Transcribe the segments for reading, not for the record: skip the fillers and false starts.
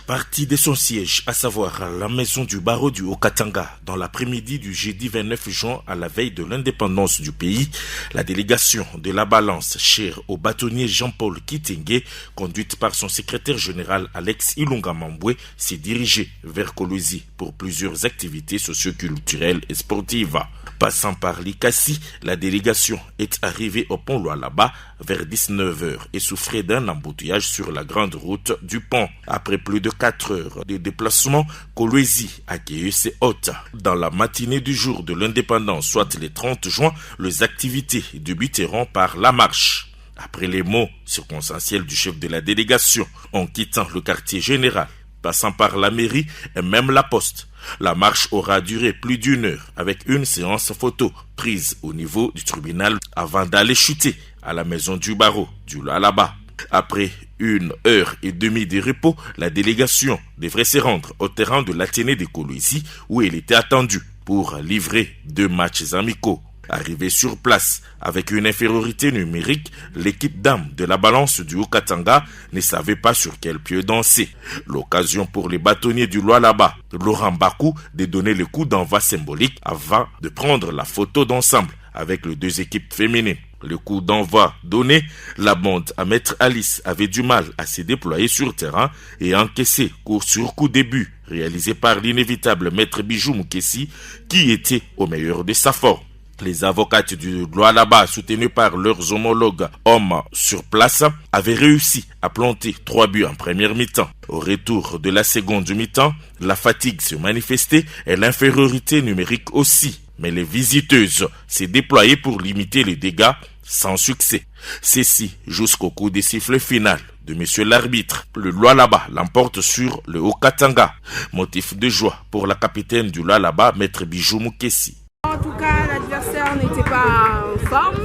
Parti de son siège, à savoir la maison du barreau du Haut-Katanga, dans l'après-midi du jeudi 29 juin à la veille de l'indépendance du pays, la délégation de la Balance, chère au bâtonnier Jean-Paul Kitenge, conduite par son secrétaire général Alex Ilunga Mambwe, s'est dirigée vers Kolwezi pour plusieurs activités socio-culturelles et sportives. Passant par Likasi, la délégation est arrivée au pont Lualaba vers 19h et souffrait d'un embouteillage sur la grande route du pont. Après plus de 4 heures de déplacement, Kolwezi accueille ses hôtes. Dans la matinée du jour de l'indépendance, soit le 30 juin, les activités débuteront par la marche. Après les mots circonstanciels du chef de la délégation, en quittant le quartier général, passant par la mairie et même la poste, la marche aura duré plus d'1 heure avec une séance photo prise au niveau du tribunal avant d'aller chuter à la maison du barreau du Lualaba. Après 1h30 de repos, la délégation devrait se rendre au terrain de l'Athénée de Kolwezi où elle était attendue pour livrer 2 matchs amicaux. Arrivée sur place avec une infériorité numérique, l'équipe dames de la Balance du Haut-Katanga ne savait pas sur quel pied danser. L'occasion pour les bâtonniers du Lualaba, Laurent Bakou, de donner le coup d'envoi symbolique avant de prendre la photo d'ensemble avec les 2 équipes féminines. Le coup d'envoi donné, la bande à Maître Alice avait du mal à se déployer sur terrain et encaisser coup sur coup début réalisé par l'inévitable Maître Bijou Mukesi qui était au meilleur de sa forme. Les avocates du Lualaba, soutenues par leurs homologues hommes sur place, avaient réussi à planter 3 buts en première mi-temps. Au retour de la seconde mi-temps, la fatigue se manifestait et l'infériorité numérique aussi. Mais les visiteuses s'est déployées pour limiter les dégâts sans succès. Ceci jusqu'au coup de sifflet final de monsieur l'arbitre. Le Lualaba l'emporte sur le Haut-Katanga. Motif de joie pour la capitaine du Lualaba, Maître Bijou Mukesi. En tout cas, l'adversaire n'était pas en forme,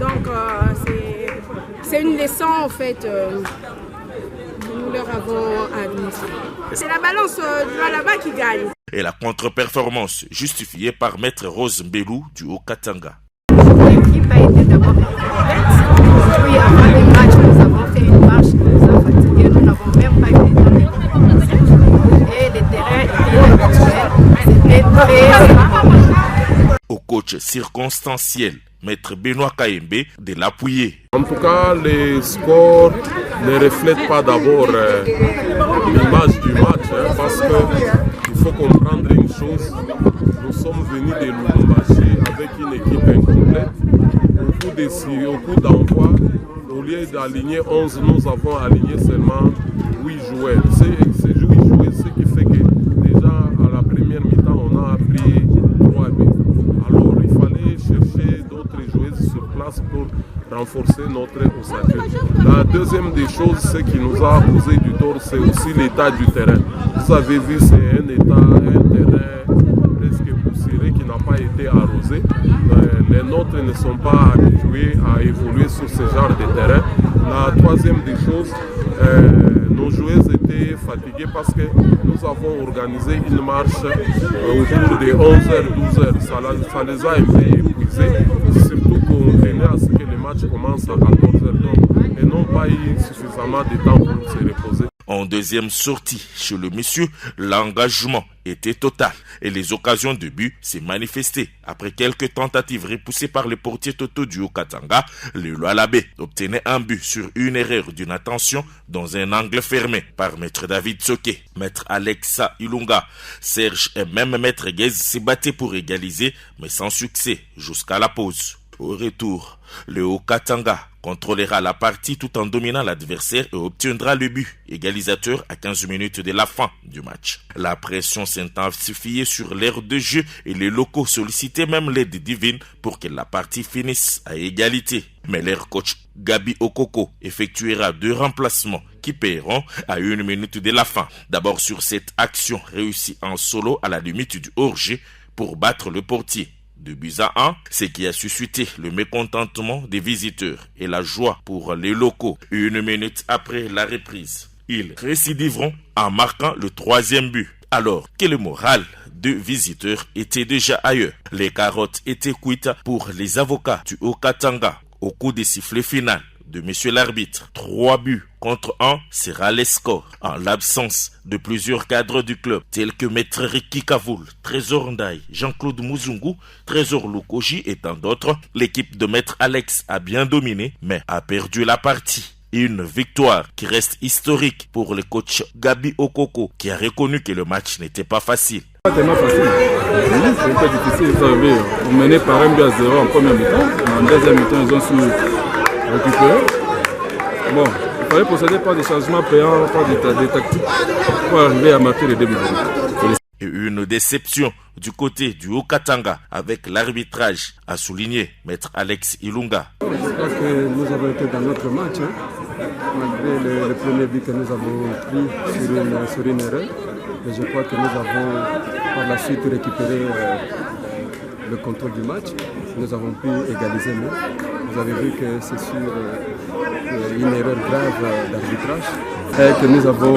donc c'est une leçon en fait que nous leur avons administrée. C'est la Balance du Lualaba qui gagne. Et la contre-performance justifiée par Maître Rose Mbelou du Haut-Katanga. L'équipe a été d'abord complète. Oui, avant le match, nous avons fait une marche qui nous a fatigués. Nous n'avons même pas eu le temps de commencer. Et le terrain était naturel. C'était très... Au coach circonstanciel, Maître Benoît Kayembe, de l'appuyer. En tout cas, les scores ne reflètent pas d'abord l'image du match, parce qu'il faut comprendre une chose. Nous sommes venus de Lubumbashi avec une équipe incomplète. Au coup d'envoi, au lieu d'aligner 11, nous avons aligné seulement 8 joueurs. C'est 8 joueurs, ce qui fait que déjà à la première mi-temps, on a pris 3 buts. Alors il fallait chercher d'autres joueuses sur place pour renforcer notre ossature. La deuxième des choses, ce qui nous a posé du tort, c'est aussi l'état du terrain. Vous avez vu, c'est un terrain presque poussiéreux qui n'a pas été arrosé. Les nôtres ne sont pas habitués à évoluer sur ce genre de terrain. La troisième des choses, nos joueuses étaient fatiguées parce que nous avons organisé une marche autour de 11h, 12h. Ça les a un peu épuisés, surtout qu'on tenait à ce que le match commence à 14h et n'ont pas eu suffisamment de temps pour se reposer. En deuxième sortie chez le monsieur, l'engagement était total et les occasions de but s'est manifestées. Après quelques tentatives repoussées par le portier Toto du Haut-Katanga, le Lualaba obtenait un but sur une erreur d'une attention dans un angle fermé par Maître David Soké. Maître Alexa Ilunga, Serge et même Maître Guez se battaient pour égaliser, mais sans succès jusqu'à la pause. Au retour, le Haut-Katanga contrôlera la partie tout en dominant l'adversaire et obtiendra le but égalisateur à 15 minutes de la fin du match. La pression s'intensifiait sur l'aire de jeu et les locaux sollicitaient même l'aide divine pour que la partie finisse à égalité. Mais leur coach Gabi Okoko effectuera 2 remplacements qui paieront à 1 minute de la fin. D'abord sur cette action réussie en solo à la limite du hors-jeu pour battre le portier. 2-1, ce qui a suscité le mécontentement des visiteurs et la joie pour les locaux. 1 minute après la reprise, ils récidiveront en marquant le 3e but. Alors que le moral des visiteurs était déjà ailleurs. Les carottes étaient cuites pour les avocats du Haut-Katanga au coup de sifflet final de monsieur l'arbitre. 3 buts contre 1 sera les scores. En l'absence de plusieurs cadres du club, tels que Maître Ricky Kavoul, Trésor Ndaye, Jean-Claude Muzungu, Trésor Lukoji et tant d'autres, l'équipe de Maître Alex a bien dominé, mais a perdu la partie. Une victoire qui reste historique pour le coach Gabi Okoko, qui a reconnu que le match n'était pas facile. Pas tellement facile. C'était difficile, vous savez. On menait par 1 but à 0 en première mi-temps. En deuxième mi-temps, ils ont su récupérer. Bon, il fallait procéder par des changements payants, par des tactiques pour arriver à marquer les 2 buts. Et une déception du côté du Haut-Katanga avec l'arbitrage, a souligné Maître Alex Ilunga. Je crois que nous avons été dans notre match, malgré le premier but que nous avons pris sur une erreur. Mais je crois que nous avons par la suite récupéré le contrôle du match. Nous avons pu égaliser nous. Vous avez vu que c'est sur une erreur grave d'arbitrage et que nous avons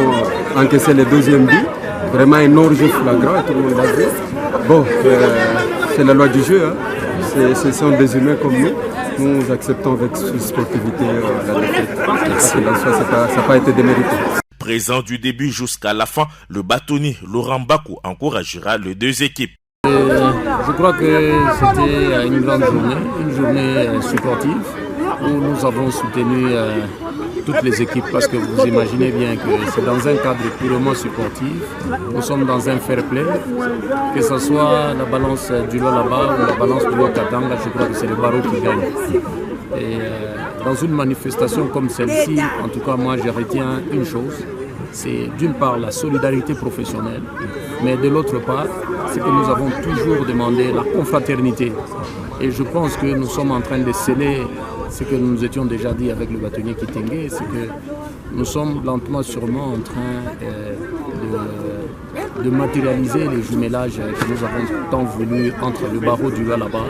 encaissé le 2e but. Vraiment un hors-jeu flagrant, tout le monde l'a vu. Bon, c'est la loi du jeu. Ce sont des humains comme nous. Nous acceptons avec sportivité la défaite. Parce que dans ça n'a pas été démérité. Présent du début jusqu'à la fin, le bâtonnier Laurent Bakou encouragera les 2 équipes. Je crois que c'était une grande journée, une journée sportive où nous avons soutenu toutes les équipes parce que vous imaginez bien que c'est dans un cadre purement sportif. Nous sommes dans un fair play, que ce soit la balance du Lualaba ou la balance du Haut-Katanga, je crois que c'est le barreau qui gagne. Et dans une manifestation comme celle-ci, en tout cas moi je retiens une chose, c'est d'une part la solidarité professionnelle, mais de l'autre part, c'est que nous avons toujours demandé la confraternité. Et je pense que nous sommes en train de sceller ce que nous étions déjà dit avec le bâtonnier Kitenge, c'est que nous sommes lentement sûrement en train de matérialiser les jumelages que nous avons tant voulu entre le barreau du Lualaba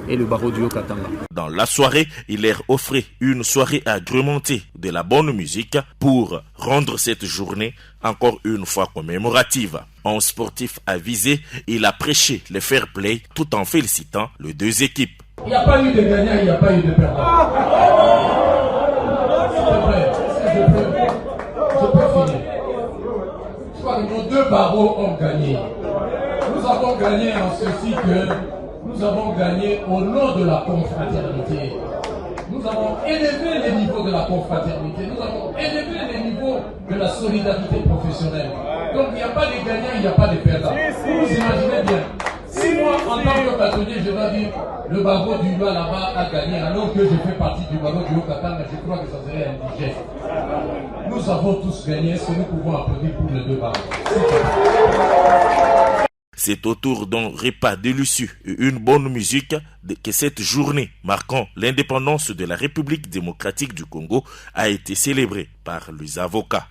et le barreau du Haut-Katanga. Dans la soirée, il leur offrait une soirée agrémentée de la bonne musique pour rendre cette journée encore une fois commémorative. En sportif avisé, il a prêché le fair play tout en félicitant les 2 équipes. Il n'y a pas eu de gagnant, il n'y a pas eu de perdant. C'est vrai, je peux finir. Je crois que nos 2 barreaux ont gagné. Nous avons gagné en ceci que nous avons gagné au nom de la confraternité. Nous avons élevé les niveaux de la confraternité. Nous avons élevé les niveaux de la solidarité professionnelle. Donc il n'y a pas de gagnants, il n'y a pas de perdants. Vous imaginez bien. Si moi, en tant que bâtonnier, je dois dire le barreau du Lualaba a gagné alors que je fais partie du barreau du Haut-Katanga, je crois que ça serait indigeste. Nous avons tous gagné, ce que nous pouvons applaudir pour les 2 barreaux. C'est autour d'un repas délicieux et une bonne musique que cette journée marquant l'indépendance de la République démocratique du Congo a été célébrée par les avocats.